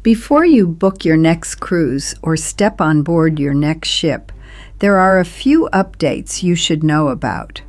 Before you book your next cruise or step on board your next ship, there are a few updates you should know about.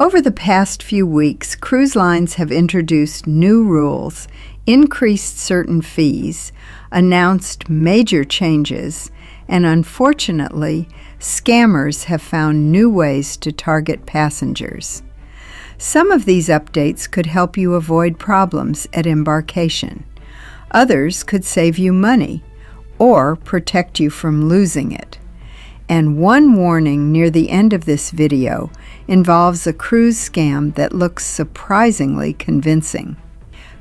Over the past few weeks, cruise lines have introduced new rules, increased certain fees, announced major changes, and unfortunately, scammers have found new ways to target passengers. Some of these updates could help you avoid problems at embarkation. Others could save you money or protect you from losing it. And one warning near the end of this video involves a cruise scam that looks surprisingly convincing.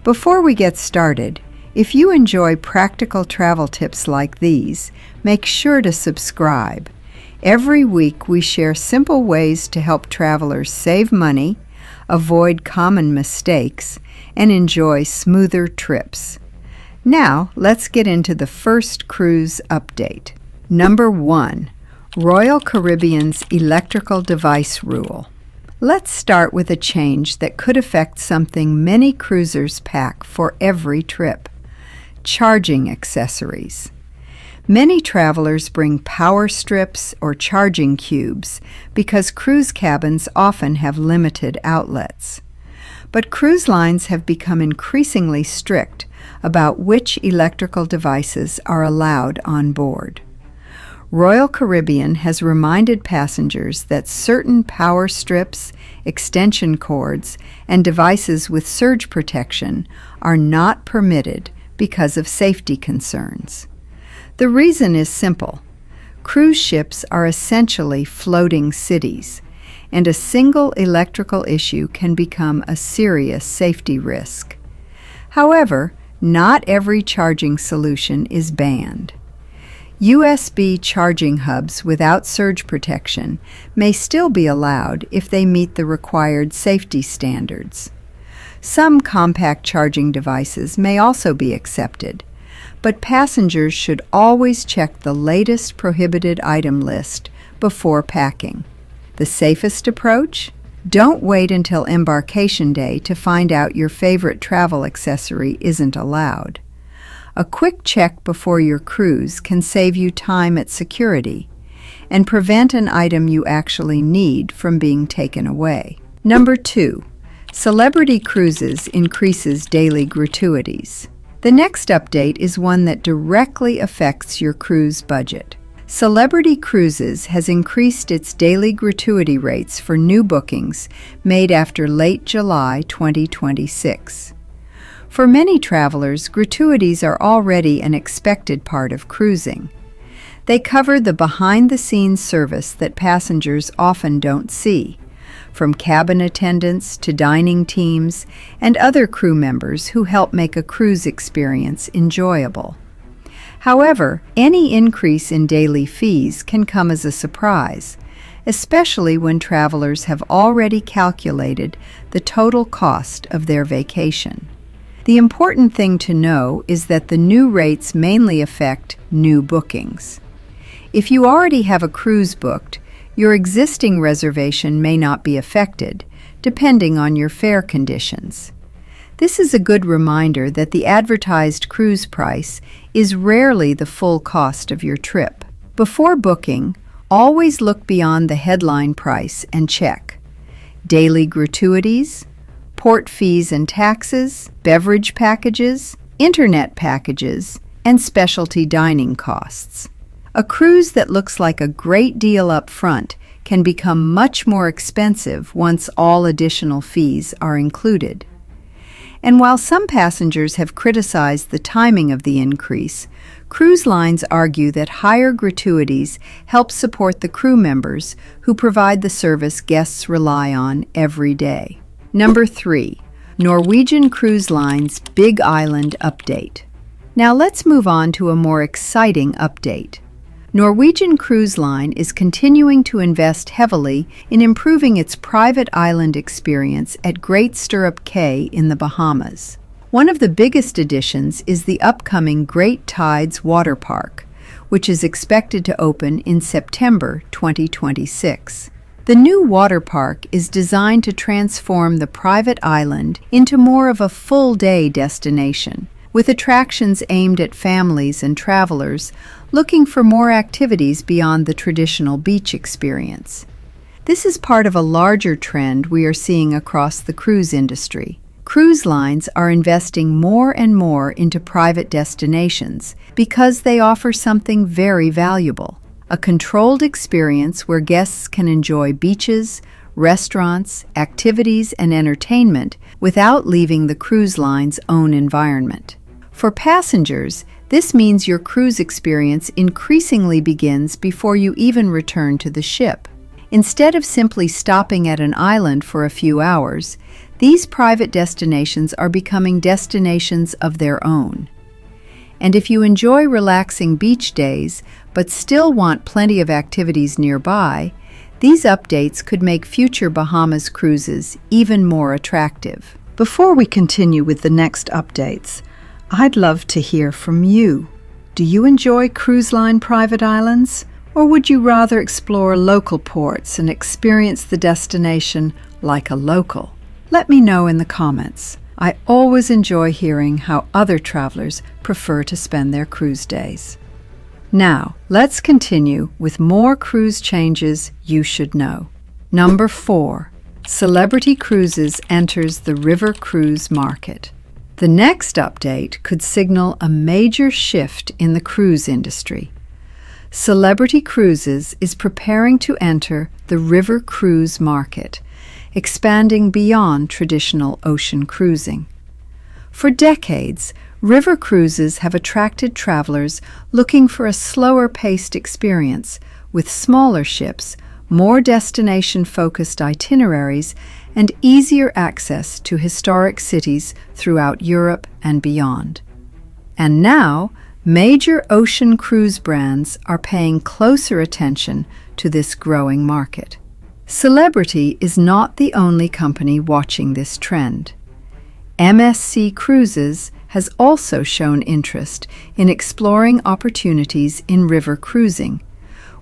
Before we get started, if you enjoy practical travel tips like these, make sure to subscribe. Every week we share simple ways to help travelers save money, avoid common mistakes, and enjoy smoother trips. Now, let's get into the first cruise update. Number 1. Royal Caribbean's Electrical Device Rule. Let's start with a change that could affect something many cruisers pack for every trip: charging accessories. Many travelers bring power strips or charging cubes because cruise cabins often have limited outlets. But cruise lines have become increasingly strict about which electrical devices are allowed on board. Royal Caribbean has reminded passengers that certain power strips, extension cords, and devices with surge protection are not permitted because of safety concerns. The reason is simple. Cruise ships are essentially floating cities, and a single electrical issue can become a serious safety risk. However, not every charging solution is banned. USB charging hubs without surge protection may still be allowed if they meet the required safety standards. Some compact charging devices may also be accepted, but passengers should always check the latest prohibited item list before packing. The safest approach? Don't wait until embarkation day to find out your favorite travel accessory isn't allowed. A quick check before your cruise can save you time at security and prevent an item you actually need from being taken away. Number 2. Celebrity Cruises increases daily gratuities. The next update is one that directly affects your cruise budget. Celebrity Cruises has increased its daily gratuity rates for new bookings made after late July 2026. For many travelers, gratuities are already an expected part of cruising. They cover the behind-the-scenes service that passengers often don't see, from cabin attendants to dining teams and other crew members who help make a cruise experience enjoyable. However, any increase in daily fees can come as a surprise, especially when travelers have already calculated the total cost of their vacation. The important thing to know is that the new rates mainly affect new bookings. If you already have a cruise booked, your existing reservation may not be affected, depending on your fare conditions. This is a good reminder that the advertised cruise price is rarely the full cost of your trip. Before booking, always look beyond the headline price and check daily gratuities, port fees and taxes, beverage packages, internet packages, and specialty dining costs. A cruise that looks like a great deal up front can become much more expensive once all additional fees are included. And while some passengers have criticized the timing of the increase, cruise lines argue that higher gratuities help support the crew members who provide the service guests rely on every day. Number 3. Norwegian Cruise Line's Big Island Update. Now let's move on to a more exciting update. Norwegian Cruise Line is continuing to invest heavily in improving its private island experience at Great Stirrup Cay in the Bahamas. One of the biggest additions is the upcoming Great Tides Water Park, which is expected to open in September 2026. The new water park is designed to transform the private island into more of a full-day destination, with attractions aimed at families and travelers looking for more activities beyond the traditional beach experience. This is part of a larger trend we are seeing across the cruise industry. Cruise lines are investing more and more into private destinations because they offer something very valuable: a controlled experience where guests can enjoy beaches, restaurants, activities, and entertainment without leaving the cruise line's own environment. For passengers, this means your cruise experience increasingly begins before you even return to the ship. Instead of simply stopping at an island for a few hours, these private destinations are becoming destinations of their own. And if you enjoy relaxing beach days but still want plenty of activities nearby, these updates could make future Bahamas cruises even more attractive. Before we continue with the next updates, I'd love to hear from you. Do you enjoy cruise line private islands? Or would you rather explore local ports and experience the destination like a local? Let me know in the comments. I always enjoy hearing how other travelers prefer to spend their cruise days. Now, let's continue with more cruise changes you should know. Number 4. Celebrity Cruises enters the river cruise market. The next update could signal a major shift in the cruise industry. Celebrity Cruises is preparing to enter the river cruise market, expanding beyond traditional ocean cruising. For decades, river cruises have attracted travelers looking for a slower-paced experience with smaller ships, more destination-focused itineraries, and easier access to historic cities throughout Europe and beyond. And now, major ocean cruise brands are paying closer attention to this growing market. Celebrity is not the only company watching this trend. MSC Cruises has also shown interest in exploring opportunities in river cruising,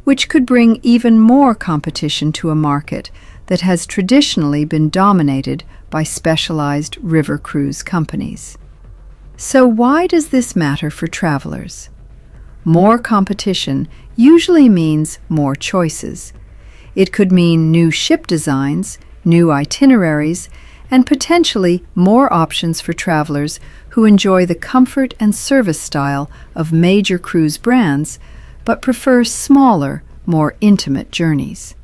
which could bring even more competition to a market that has traditionally been dominated by specialized river cruise companies. So why does this matter for travelers? More competition usually means more choices. It could mean new ship designs, new itineraries, and potentially more options for travelers who enjoy the comfort and service style of major cruise brands, but prefer smaller, more intimate journeys.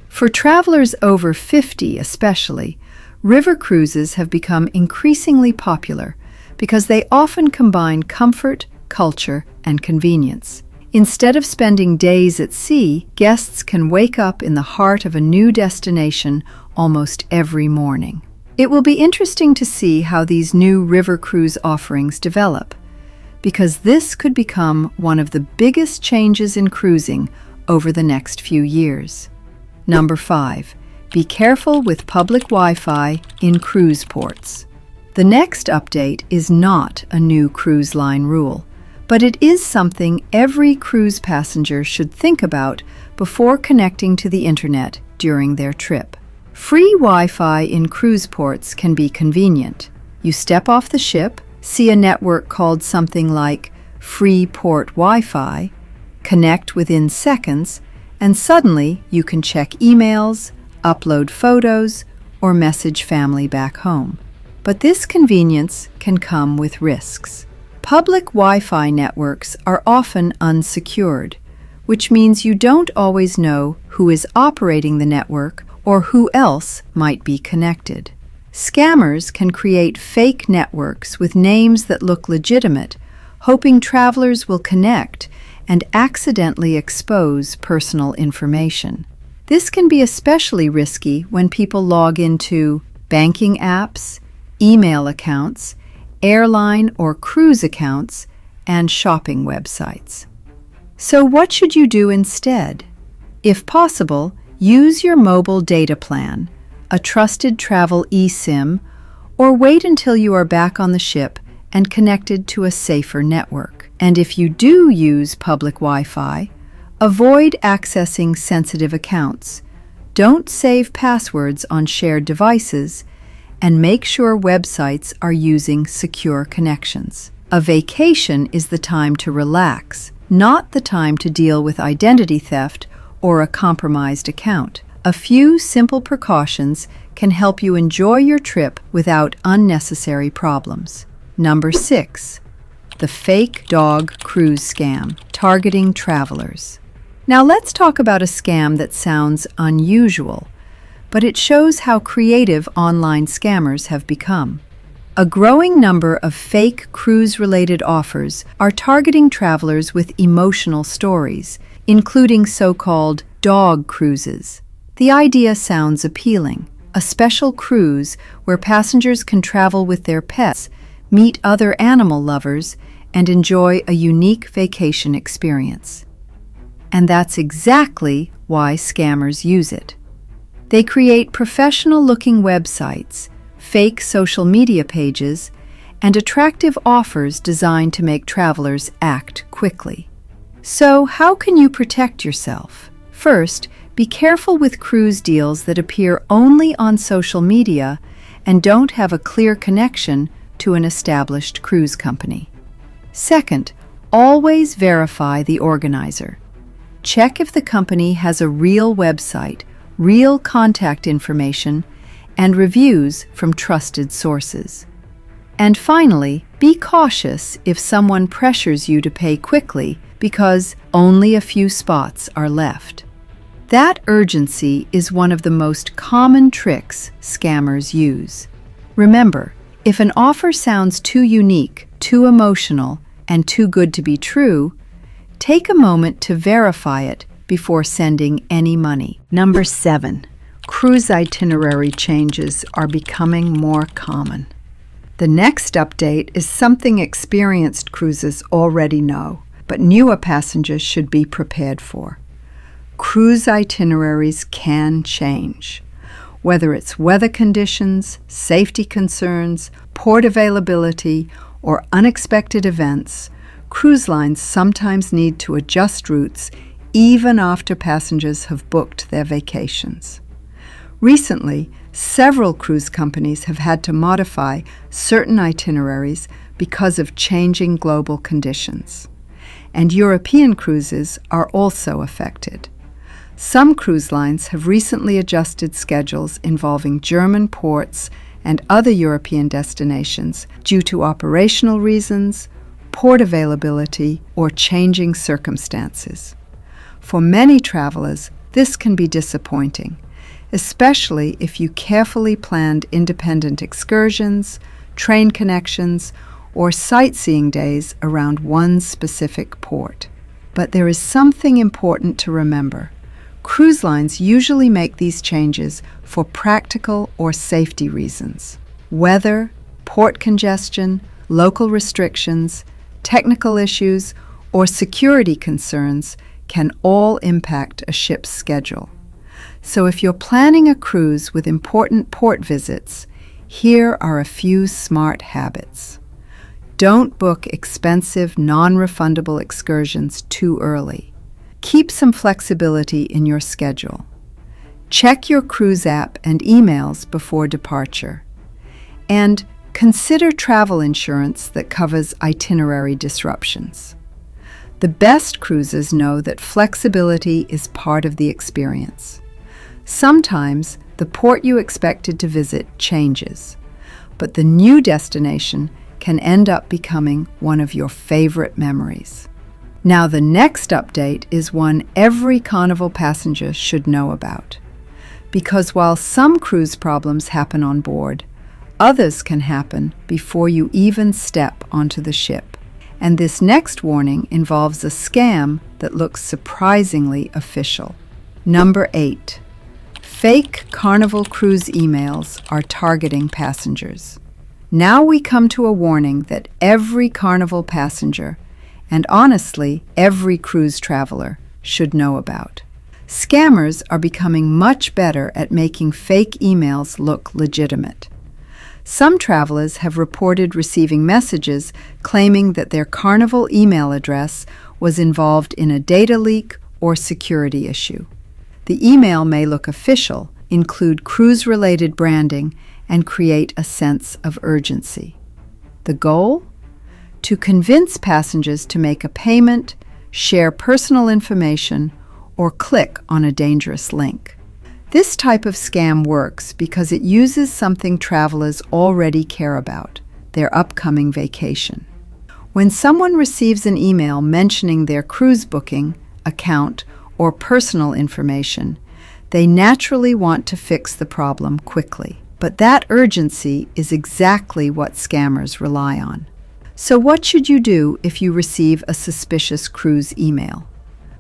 For travelers over 50 especially, river cruises have become increasingly popular because they often combine comfort, culture, and convenience. Instead of spending days at sea, guests can wake up in the heart of a new destination almost every morning. It will be interesting to see how these new river cruise offerings develop, because this could become one of the biggest changes in cruising over the next few years. Number 5. Be careful with public Wi-Fi in cruise ports. The next update is not a new cruise line rule, but it is something every cruise passenger should think about before connecting to the internet during their trip. Free Wi-Fi in cruise ports can be convenient. You step off the ship, see a network called something like Free Port Wi-Fi, connect within seconds, and suddenly you can check emails, upload photos, or message family back home. But this convenience can come with risks. Public Wi-Fi networks are often unsecured, which means you don't always know who is operating the network or who else might be connected. Scammers can create fake networks with names that look legitimate, hoping travelers will connect and accidentally expose personal information. This can be especially risky when people log into banking apps, email accounts, airline or cruise accounts, and shopping websites. So what should you do instead? If possible, use your mobile data plan, a trusted travel eSIM, or wait until you are back on the ship and connected to a safer network. And if you do use public Wi-Fi, avoid accessing sensitive accounts. Don't save passwords on shared devices, and make sure websites are using secure connections. A vacation is the time to relax, not the time to deal with identity theft or a compromised account. A few simple precautions can help you enjoy your trip without unnecessary problems. Number 6. The fake dog cruise scam, targeting travelers. Now let's talk about a scam that sounds unusual, but it shows how creative online scammers have become. A growing number of fake cruise-related offers are targeting travelers with emotional stories, including so-called dog cruises. The idea sounds appealing: a special cruise where passengers can travel with their pets, meet other animal lovers, and enjoy a unique vacation experience. And that's exactly why scammers use it. They create professional-looking websites, fake social media pages, and attractive offers designed to make travelers act quickly. So, how can you protect yourself? First, be careful with cruise deals that appear only on social media and don't have a clear connection to an established cruise company. Second, always verify the organizer. Check if the company has a real website, real contact information, and reviews from trusted sources. And finally, be cautious if someone pressures you to pay quickly because only a few spots are left. That urgency is one of the most common tricks scammers use. Remember, if an offer sounds too unique, too emotional, and too good to be true, take a moment to verify it before sending any money. Number 7. Cruise itinerary changes are becoming more common. The next update is something experienced cruisers already know, but newer passengers should be prepared for. Cruise itineraries can change. Whether it's weather conditions, safety concerns, port availability, or unexpected events, cruise lines sometimes need to adjust routes even after passengers have booked their vacations. Recently, several cruise companies have had to modify certain itineraries because of changing global conditions. And European cruises are also affected. Some cruise lines have recently adjusted schedules involving German ports and other European destinations due to operational reasons, port availability, or changing circumstances. For many travelers, this can be disappointing, especially if you carefully planned independent excursions, train connections, or sightseeing days around one specific port. But there is something important to remember. Cruise lines usually make these changes for practical or safety reasons. Weather, port congestion, local restrictions, technical issues, or security concerns can all impact a ship's schedule. So if you're planning a cruise with important port visits, here are a few smart habits. Don't book expensive, non-refundable excursions too early. Keep some flexibility in your schedule. Check your cruise app and emails before departure. And consider travel insurance that covers itinerary disruptions. The best cruises know that flexibility is part of the experience. Sometimes the port you expected to visit changes, but the new destination can end up becoming one of your favorite memories. Now, the next update is one every Carnival passenger should know about. Because while some cruise problems happen on board, others can happen before you even step onto the ship. And this next warning involves a scam that looks surprisingly official. Number 8. Fake Carnival cruise emails are targeting passengers. Now we come to a warning that every Carnival passenger, and honestly, every cruise traveler, should know about. Scammers are becoming much better at making fake emails look legitimate. Some travelers have reported receiving messages claiming that their Carnival email address was involved in a data leak or security issue. The email may look official, include cruise-related branding, and create a sense of urgency. The goal? To convince passengers to make a payment, share personal information, or click on a dangerous link. This type of scam works because it uses something travelers already care about, their upcoming vacation. When someone receives an email mentioning their cruise booking, account, or personal information, they naturally want to fix the problem quickly. But that urgency is exactly what scammers rely on. So what should you do if you receive a suspicious cruise email?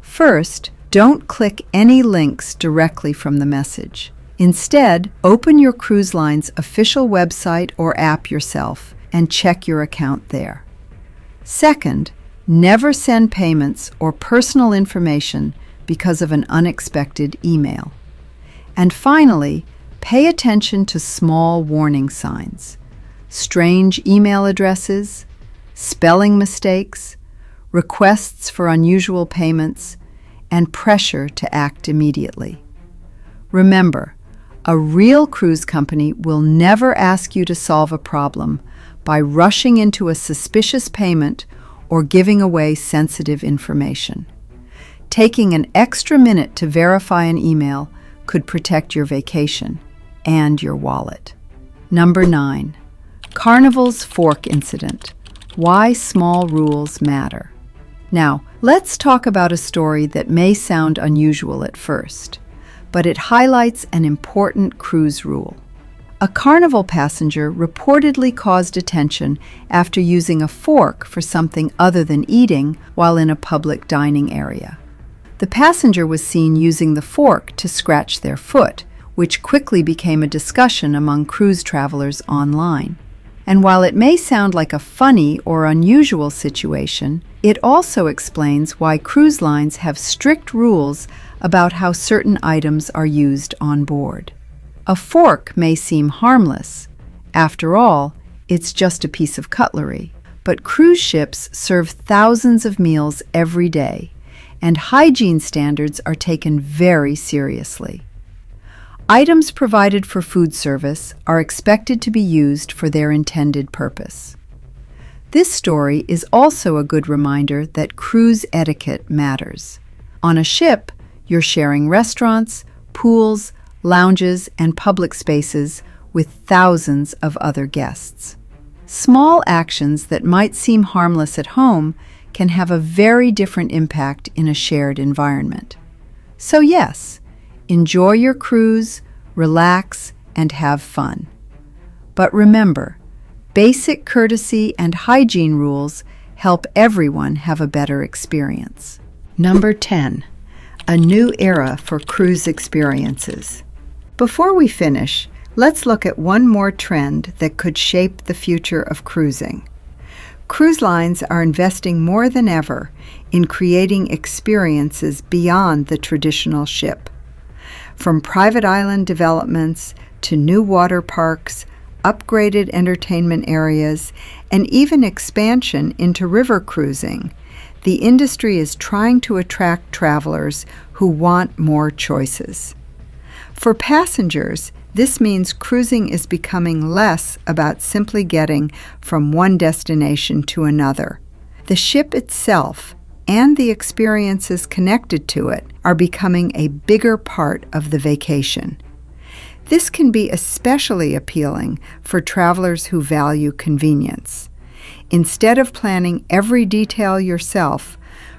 First, don't click any links directly from the message. Instead, open your cruise line's official website or app yourself and check your account there. Second, never send payments or personal information because of an unexpected email. And finally, pay attention to small warning signs: strange email addresses, spelling mistakes, requests for unusual payments, and pressure to act immediately. Remember, a real cruise company will never ask you to solve a problem by rushing into a suspicious payment or giving away sensitive information. Taking an extra minute to verify an email could protect your vacation and your wallet. Number 9. Carnival's fork incident. Why small rules matter. Now, let's talk about a story that may sound unusual at first, but it highlights an important cruise rule. A Carnival passenger reportedly caused attention after using a fork for something other than eating while in a public dining area. The passenger was seen using the fork to scratch their foot, which quickly became a discussion among cruise travelers online. And while it may sound like a funny or unusual situation, it also explains why cruise lines have strict rules about how certain items are used on board. A fork may seem harmless. After all, it's just a piece of cutlery. But cruise ships serve thousands of meals every day, and hygiene standards are taken very seriously. Items provided for food service are expected to be used for their intended purpose. This story is also a good reminder that cruise etiquette matters. On a ship, you're sharing restaurants, pools, lounges, and public spaces with thousands of other guests. Small actions that might seem harmless at home can have a very different impact in a shared environment. So yes, enjoy your cruise, relax, and have fun. But remember, basic courtesy and hygiene rules help everyone have a better experience. Number 10. A new era for cruise experiences. Before we finish, let's look at one more trend that could shape the future of cruising. Cruise lines are investing more than ever in creating experiences beyond the traditional ship. From private island developments to new water parks, upgraded entertainment areas, and even expansion into river cruising, the industry is trying to attract travelers who want more choices. For passengers, this means cruising is becoming less about simply getting from one destination to another. The ship itself and the experiences connected to it are becoming a bigger part of the vacation. This can be especially appealing for travelers who value convenience. Instead of planning every detail yourself,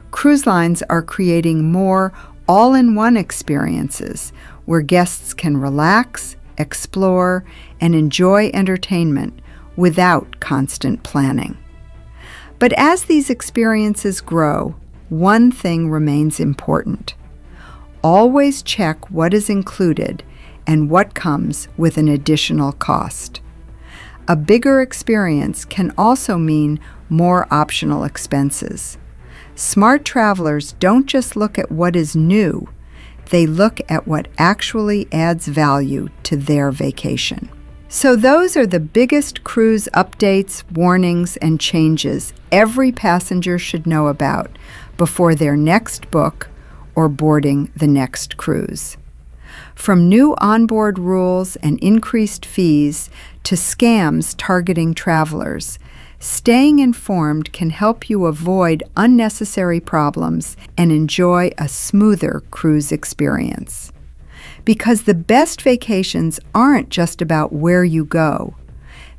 cruise lines are creating more all-in-one experiences where guests can relax, explore, and enjoy entertainment without constant planning. But as these experiences grow, one thing remains important. Always check what is included and what comes with an additional cost. A bigger experience can also mean more optional expenses. Smart travelers don't just look at what is new, they look at what actually adds value to their vacation. So those are the biggest cruise updates, warnings, and changes every passenger should know about before their next book or boarding the next cruise. From new onboard rules and increased fees to scams targeting travelers, staying informed can help you avoid unnecessary problems and enjoy a smoother cruise experience. Because the best vacations aren't just about where you go,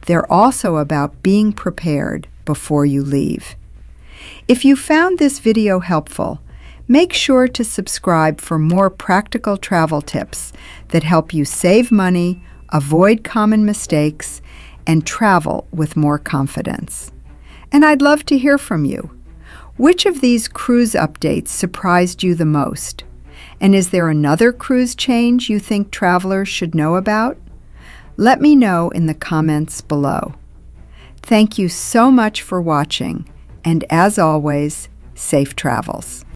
they're also about being prepared before you leave. If you found this video helpful, make sure to subscribe for more practical travel tips that help you save money, avoid common mistakes, and travel with more confidence. And I'd love to hear from you. Which of these cruise updates surprised you the most? And is there another cruise change you think travelers should know about? Let me know in the comments below. Thank you so much for watching, and as always, safe travels.